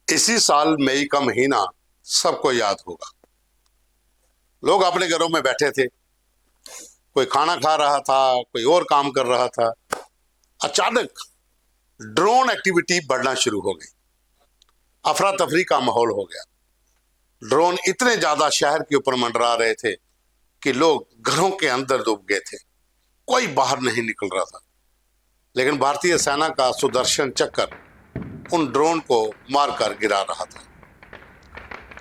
इसी साल मई का महीना सबको याद होगा। लोग अपने घरों में बैठे थे, कोई खाना खा रहा था, कोई और काम कर रहा था। अचानक ड्रोन एक्टिविटी बढ़ना शुरू हो गई। अफरा तफरी का माहौल हो गया। ड्रोन इतने ज्यादा शहर के ऊपर मंडरा रहे थे कि लोग घरों के अंदर डूब गए थे, कोई बाहर नहीं निकल रहा था। लेकिन भारतीय सेना का सुदर्शन चक्कर उन ड्रोन को मारकर गिरा रहा था।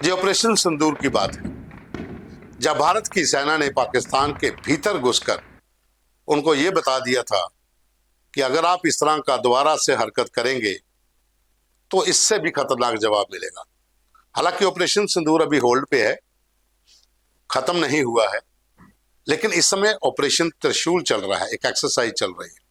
ये ऑपरेशन सिंदूर की बात है, जब भारत की सेना ने पाकिस्तान के भीतर घुसकर उनको ये बता दिया था कि अगर आप इस तरह का दोबारा से हरकत करेंगे तो इससे भी खतरनाक जवाब मिलेगा। हालांकि ऑपरेशन सिंदूर अभी होल्ड पे है, खत्म नहीं हुआ है, लेकिन इस समय ऑपरेशन त्रिशूल चल रहा है, एक एक्सरसाइज चल रही है।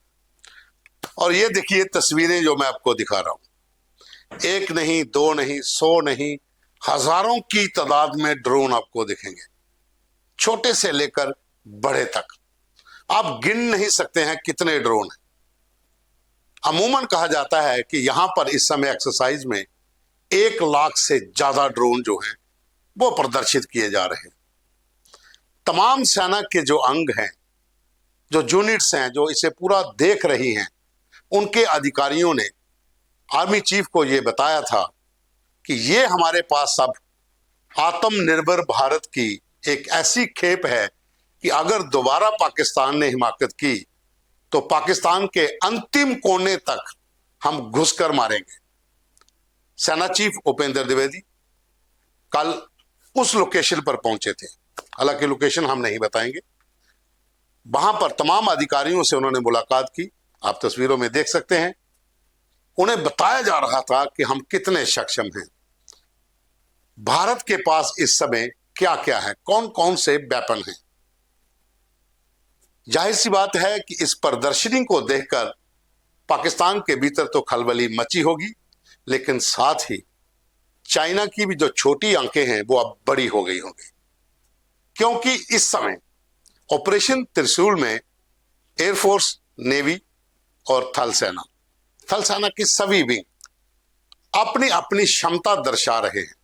और ये देखिए तस्वीरें जो मैं आपको दिखा रहा हूं, एक नहीं, दो नहीं, 100 नहीं, हजारों की तादाद में ड्रोन आपको दिखेंगे, छोटे से लेकर बड़े तक। आप गिन नहीं सकते हैं कितने ड्रोन हैं। अमूमन कहा जाता है कि यहां पर इस समय एक्सरसाइज में 1 लाख से ज्यादा ड्रोन जो हैं वो प्रदर्शित किए जा रहे हैं। तमाम सेना के जो अंग हैं, जो यूनिट्स हैं, जो इसे पूरा देख रही हैं, उनके अधिकारियों ने आर्मी चीफ को यह बताया था कि ये हमारे पास अब आत्मनिर्भर भारत की एक ऐसी खेप है कि अगर दोबारा पाकिस्तान ने हिमाकत की तो पाकिस्तान के अंतिम कोने तक हम घुसकर मारेंगे। सेना चीफ उपेंद्र द्विवेदी कल उस लोकेशन पर पहुंचे थे, हालांकि लोकेशन हम नहीं बताएंगे। वहां पर तमाम अधिकारियों से उन्होंने मुलाकात की, आप तस्वीरों में देख सकते हैं। उन्हें बताया जा रहा था कि हम कितने सक्षम हैं, भारत के पास इस समय क्या क्या है, कौन कौन से वेपन हैं। जाहिर सी बात है कि इस प्रदर्शनी को देखकर पाकिस्तान के भीतर तो खलबली मची होगी, लेकिन साथ ही चाइना की भी जो छोटी आंखें हैं वो अब बड़ी हो गई होंगी, क्योंकि इस समय ऑपरेशन त्रिशूल में एयरफोर्स, नेवी और थल सेना की सभी विंग अपनी अपनी क्षमता दर्शा रहे हैं।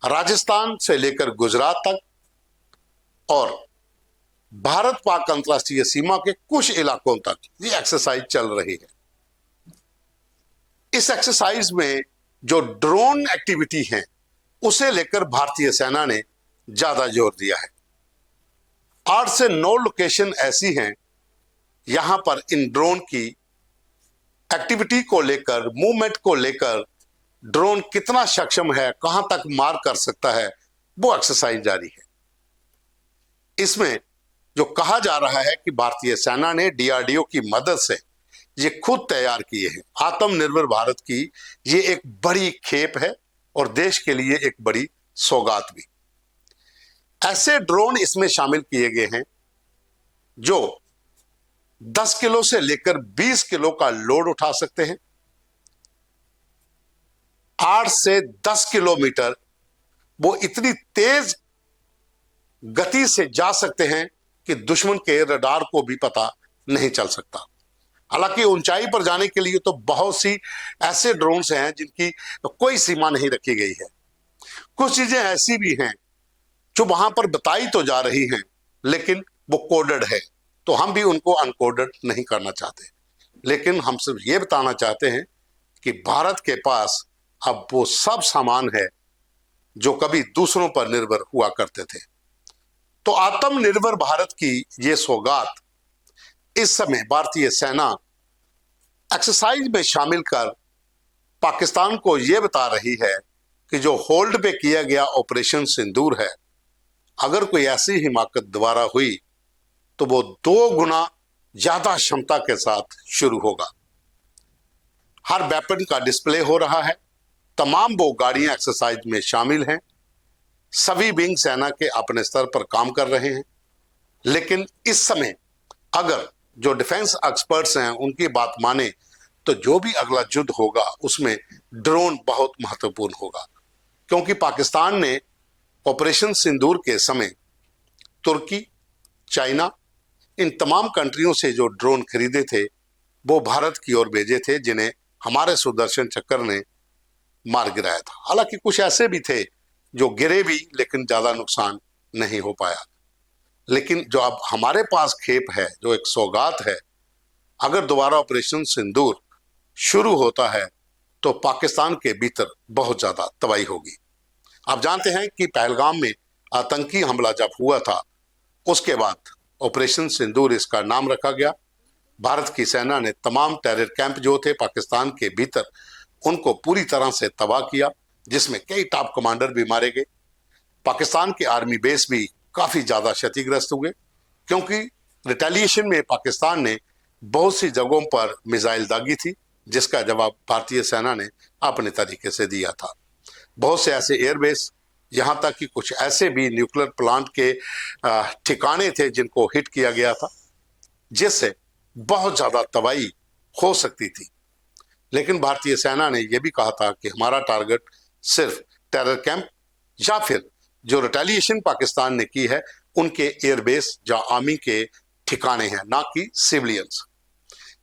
राजस्थान से लेकर गुजरात तक और भारत पाक अंतरराष्ट्रीय सीमा के कुछ इलाकों तक ये एक्सरसाइज चल रही है। इस एक्सरसाइज में जो ड्रोन एक्टिविटी है उसे लेकर भारतीय सेना ने ज्यादा जोर दिया है। 8 से 9 लोकेशन ऐसी हैं यहां पर इन ड्रोन की एक्टिविटी को लेकर, मूवमेंट को लेकर, ड्रोन कितना सक्षम है, कहां तक मार कर सकता है, वो एक्सरसाइज जारी है। इसमें जो कहा जा रहा है कि भारतीय सेना ने डीआरडीओ की मदद से ये खुद तैयार किए हैं। आत्मनिर्भर भारत की ये एक बड़ी खेप है और देश के लिए एक बड़ी सौगात भी। ऐसे ड्रोन इसमें शामिल किए गए हैं जो 10 किलो से लेकर 20 किलो का लोड उठा सकते हैं। 8 से 10 किलोमीटर वो इतनी तेज गति से जा सकते हैं कि दुश्मन के रडार को भी पता नहीं चल सकता। हालांकि ऊंचाई पर जाने के लिए तो बहुत सी ऐसे ड्रोन्स हैं जिनकी तो कोई सीमा नहीं रखी गई है। कुछ चीजें ऐसी भी हैं जो वहां पर बताई तो जा रही हैं, लेकिन वो कोडेड है, तो हम भी उनको अनकोडेड नहीं करना चाहते। लेकिन हम सिर्फ ये बताना चाहते हैं कि भारत के पास अब वो सब सामान है जो कभी दूसरों पर निर्भर हुआ करते थे। तो आत्मनिर्भर भारत की ये सौगात इस समय भारतीय सेना एक्सरसाइज में शामिल कर पाकिस्तान को यह बता रही है कि जो होल्ड पे किया गया ऑपरेशन सिंदूर है, अगर कोई ऐसी हिमाकत दोबारा हुई तो वो 2 गुना ज्यादा क्षमता के साथ शुरू होगा। हर वेपन का डिस्प्ले हो रहा है, तमाम वो गाड़ियां एक्सरसाइज में शामिल हैं, सभी विंग सेना के अपने स्तर पर काम कर रहे हैं। लेकिन इस समय अगर जो डिफेंस एक्सपर्ट्स हैं उनकी बात माने तो जो भी अगला युद्ध होगा उसमें ड्रोन बहुत महत्वपूर्ण होगा, क्योंकि पाकिस्तान ने ऑपरेशन सिंदूर के समय तुर्की, चाइना, इन तमाम कंट्रियों से जो ड्रोन खरीदे थे वो भारत की ओर भेजे थे, जिन्हें हमारे सुदर्शन चक्र ने मार गिराया था। हालांकि कुछ ऐसे भी थे जो गिरे भी लेकिन ज्यादा नुकसान नहीं हो पाया। लेकिन जो अब हमारे पास खेप है, जो एक सौगात है, अगर दोबारा ऑपरेशन सिंदूर शुरू होता है तो पाकिस्तान के भीतर बहुत ज्यादा तबाही होगी। आप जानते हैं कि पहलगाम में आतंकी हमला जब हुआ था, उसके बाद ऑपरेशन सिंदूर इसका नाम रखा गया। भारत की सेना ने तमाम टेरर कैंप जो थे पाकिस्तान के भीतर, उनको पूरी तरह से तबाह किया, जिसमें कई टॉप कमांडर भी मारे गए। पाकिस्तान के आर्मी बेस भी काफी ज्यादा क्षतिग्रस्त हुए, क्योंकि रिटेलिएशन में पाकिस्तान ने बहुत सी जगहों पर मिसाइल दागी थी, जिसका जवाब भारतीय सेना ने अपने तरीके से दिया था। बहुत से ऐसे एयरबेस, यहां तक कि कुछ ऐसे भी न्यूक्लियर प्लांट के ठिकाने थे जिनको हिट किया गया था, जिससे बहुत ज्यादा तबाही हो सकती थी। लेकिन भारतीय सेना ने यह भी कहा था कि हमारा टारगेट सिर्फ टेरर कैंप या फिर जो रिटेलिएशन पाकिस्तान ने की है उनके एयरबेस या आर्मी के ठिकाने हैं, ना कि सिविलियंस।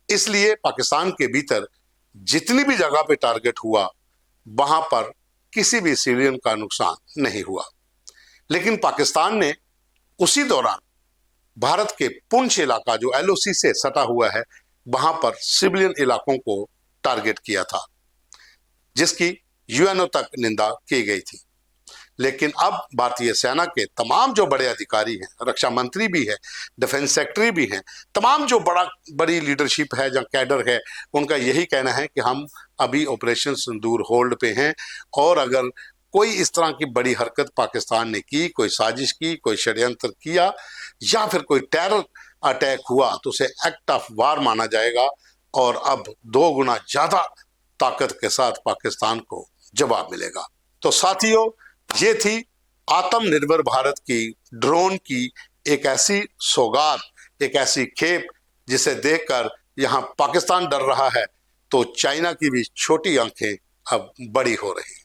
इसलिए पाकिस्तान के भीतर जितनी भी जगह पे टारगेट हुआ, वहां पर किसी भी सिविलियन का नुकसान नहीं हुआ। लेकिन पाकिस्तान ने उसी दौरान भारत के पुंछ इलाका जो एलओसी से सटा हुआ है, वहां पर सिविलियन इलाकों को टारगेट किया था, जिसकी यूएनओ तक निंदा की गई थी। लेकिन अब भारतीय सेना के तमाम जो बड़े अधिकारी हैं, रक्षा मंत्री भी है, डिफेंस सेक्रेटरी भी हैं, तमाम जो बड़ी लीडरशिप है या कैडर है, उनका यही कहना है कि हम अभी ऑपरेशन सिंदूर होल्ड पे हैं, और अगर कोई इस तरह की बड़ी हरकत पाकिस्तान ने की, कोई साजिश की, कोई षड्यंत्र किया या फिर कोई टेरर अटैक हुआ, तो उसे एक्ट ऑफ वार माना जाएगा और अब 2 गुना ज्यादा ताकत के साथ पाकिस्तान को जवाब मिलेगा। तो साथियों, ये थी आत्मनिर्भर भारत की ड्रोन की एक ऐसी सौगात, एक ऐसी खेप, जिसे देखकर यहां पाकिस्तान डर रहा है तो चाइना की भी छोटी आंखें अब बड़ी हो रही।